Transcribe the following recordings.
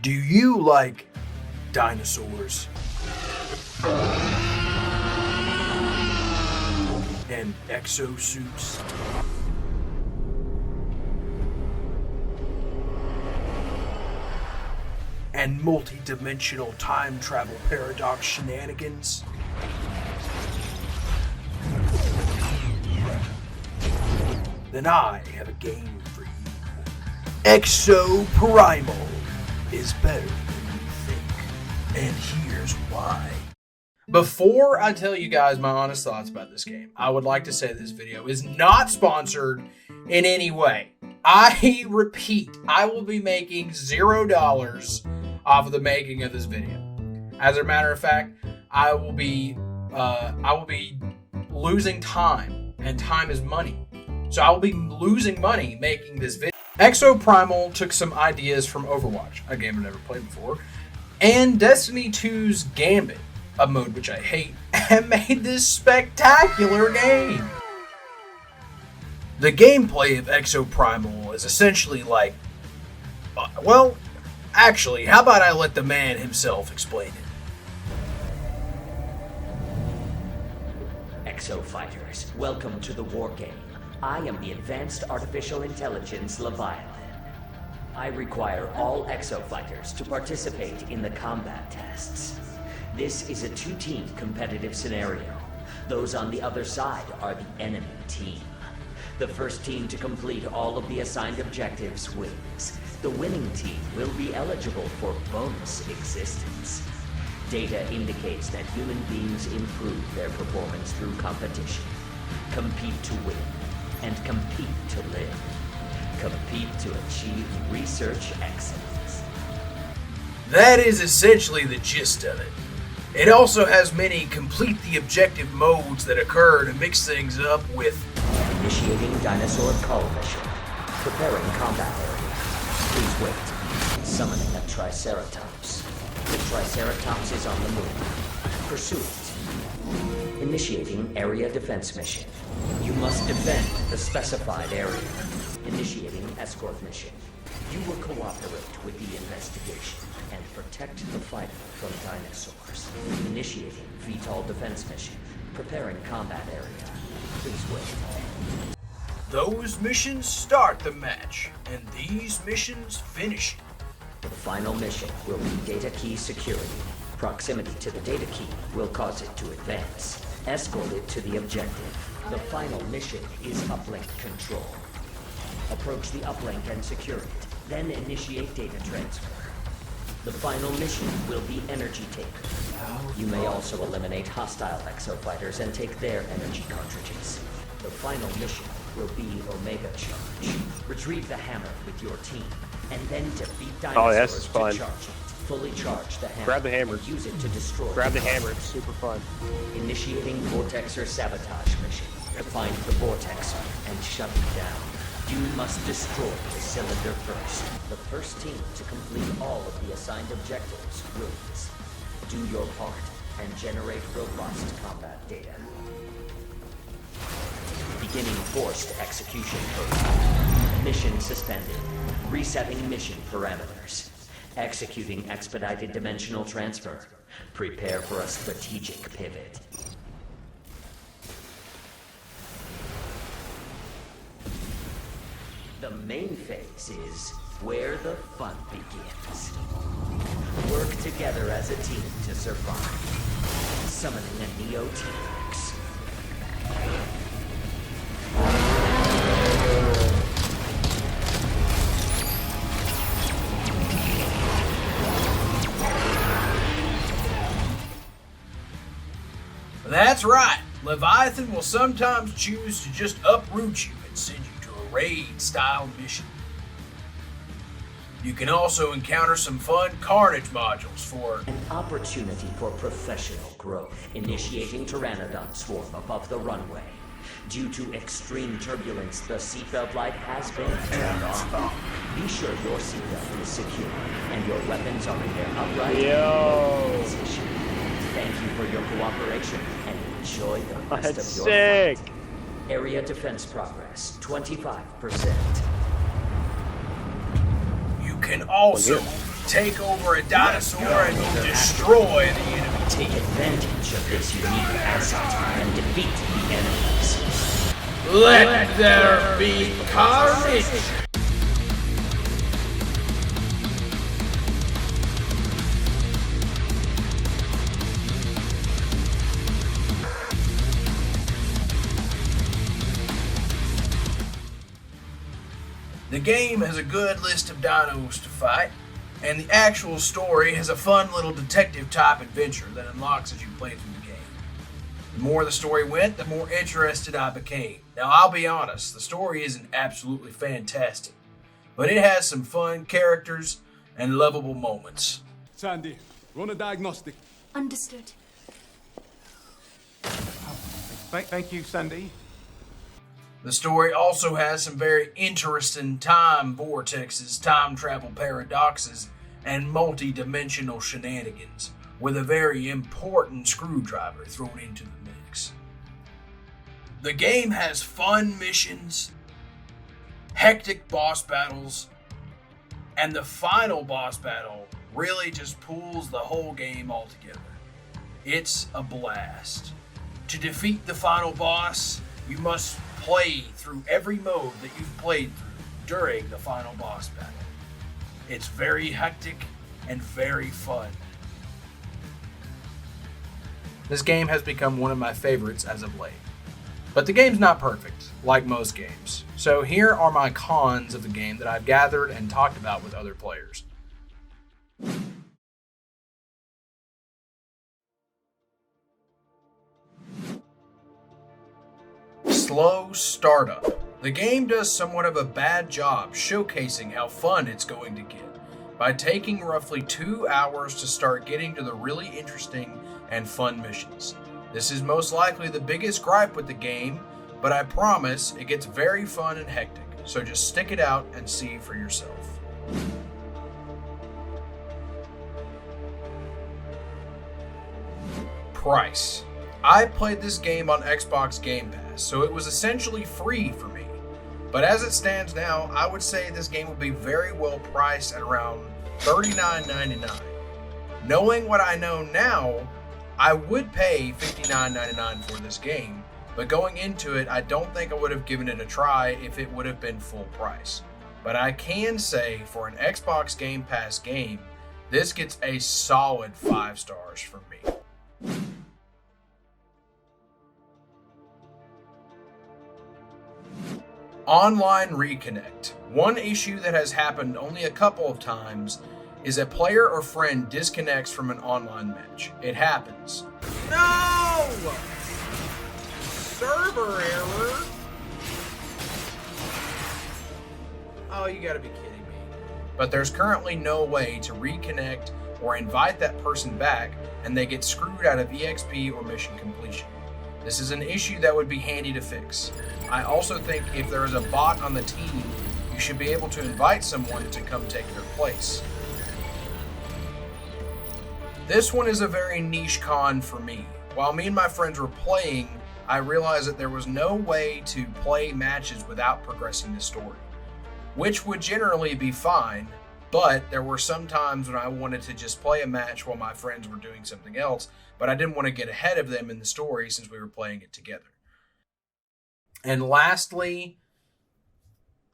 Do you like dinosaurs? And exosuits? And multi-dimensional time travel paradox shenanigans? Then I have a game for you. Exoprimal is better than you think, and here's why. Before I tell you guys my honest thoughts about this game, I would like to say this video is not sponsored in any way. I repeat, I will be making $0 off of the making of this video. As a matter of fact, I will be losing time, and time is money. So I will be losing money making this video. Exoprimal took some ideas from Overwatch, a game I've never played before, and Destiny 2's Gambit, a mode which I hate, and made this spectacular game. The gameplay of Exoprimal is essentially like, well, actually, how about I let the man himself explain it? Exofighters, welcome to the WARGAME. I am the Advanced Artificial Intelligence Leviathan. I require all Exofighters to participate in the combat tests. This is a two-team competitive scenario. Those on the other side are the enemy team. The first team to complete all of the assigned objectives wins. The winning team will be eligible for bonus existence. Data indicates that human beings improve their performance through competition. Compete to win, and compete to live. Compete to achieve research excellence. That is essentially the gist of it. It also has many complete the objective modes that occur to mix things up with Initiating Dinosaur Cull mission. Preparing combat area. Please wait. Summoning a Triceratops. The Triceratops is on the move. Pursue it. Initiating area defense mission. You must defend the specified area. Initiating escort mission. You will cooperate with the investigation and protect the fighter from dinosaurs. Initiating VTOL defense mission. Preparing combat area. Please wait. those missions start the match, and these missions finish it. The final mission will be data key security. Proximity to the data key will cause it to advance. Escort it to the objective. The final mission is uplink control. Approach the uplink and secure it, then initiate data transfer. The final mission will be energy taker. You may also eliminate hostile exofighters and take their energy cartridges. The final mission will be Omega Charge. Retrieve the hammer with your team, and then defeat dinosaurs to charge it. Fully charge the hammer. Grab the hammer. And use it to destroy. Grab the hammer, it's super fun. Initiating Vortexer sabotage mission. Find the Vortexer and shut it down. You must destroy the cylinder first. The first team to complete all of the assigned objectives wins. Do your part and generate robust combat data. Beginning forced execution protocol. Mission suspended. Resetting mission parameters. Executing expedited dimensional transfer. Prepare for a strategic pivot. The main phase is where the fun begins. Work together as a team to survive. Summoning a Neo T-Rex. That's right, Leviathan will sometimes choose to just uproot you and send you to a raid-style mission. You can also encounter some fun carnage modules for An opportunity for professional growth. Initiating Pteranodon swarm above the runway. Due to extreme turbulence, the seatbelt light has been turned on. Be sure your seatbelt is secure and your weapons are in their upright position. Thank you for your cooperation and enjoy the rest of your sick. fight. Area defense progress, 25%. You can also take over a dinosaur and go destroy the enemy. Take advantage of this unique asset and defeat the enemies. Let there be carnage! The game has a good list of dinos to fight, and the actual story has a fun little detective-type adventure that unlocks as you play through the game. The more the story went, the more interested I became. Now, I'll be honest, the story isn't absolutely fantastic, but it has some fun characters and lovable moments. Sandy, run a diagnostic. Understood. Thank you, Sandy. The story also has some very interesting time vortexes, time travel paradoxes, and multi-dimensional shenanigans, with a very important screwdriver thrown into the mix. The game has fun missions, hectic boss battles, and the final boss battle really just pulls the whole game all together. It's a blast. To defeat the final boss, you must play through every mode that you've played through during the final boss battle. It's very hectic and very fun. This game has become one of my favorites as of late. But the game's not perfect, like most games. So here are my cons of the game that I've gathered and talked about with other players. Slow startup. The game does somewhat of a bad job showcasing how fun it's going to get by taking roughly 2 hours to start getting to the really interesting and fun missions. This is most likely the biggest gripe with the game, but I promise it gets very fun and hectic, so just stick it out and see for yourself. Price. I played this game on Xbox Game Pass, so it was essentially free for me. But as it stands now, I would say this game will be very well priced at around $39.99. Knowing what I know now, I would pay $59.99 for this game, but going into it, I don't think I would have given it a try if it would have been full price. But I can say for an Xbox Game Pass game, this gets a solid 5 stars from me. Online reconnect. One issue that has happened only a couple of times is a player or friend disconnects from an online match. It happens. No! Server error? Oh, you gotta be kidding me. But there's currently no way to reconnect or invite that person back, and they get screwed out of EXP or mission completion. This is an issue that would be handy to fix. I also think if there is a bot on the team, you should be able to invite someone to come take their place. This one is a very niche con for me. While me and my friends were playing, I realized that there was no way to play matches without progressing the story, which would generally be fine, but there were some times when I wanted to just play a match while my friends were doing something else, but I didn't want to get ahead of them in the story since we were playing it together. And lastly,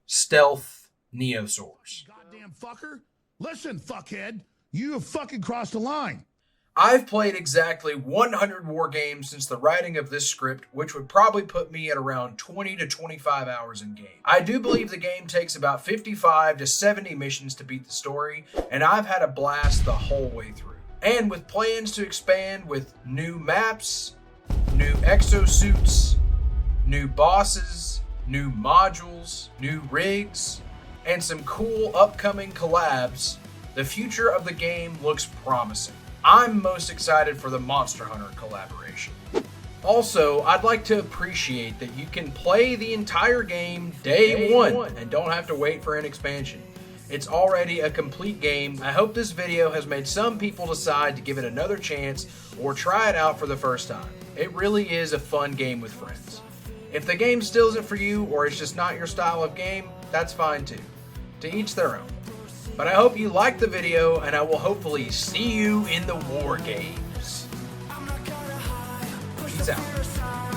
stealth neosaurs. Goddamn fucker. Listen, fuckhead. You have fucking crossed the line. I've played exactly 100 WARGAMES since the writing of this script, which would probably put me at around 20 to 25 hours in game. I do believe the game takes about 55 to 70 missions to beat the story, and I've had a blast the whole way through. And with plans to expand with new maps, new exosuits, new bosses, new modules, new rigs, and some cool upcoming collabs, the future of the game looks promising. I'm most excited for the Monster Hunter collaboration. Also, I'd like to appreciate that you can play the entire game day one and don't have to wait for an expansion. It's already a complete game. I hope this video has made some people decide to give it another chance or try it out for the first time. It really is a fun game with friends. If the game still isn't for you or it's just not your style of game, that's fine too. To each their own. But I hope you liked the video, and I will hopefully see you in the war games. Peace out.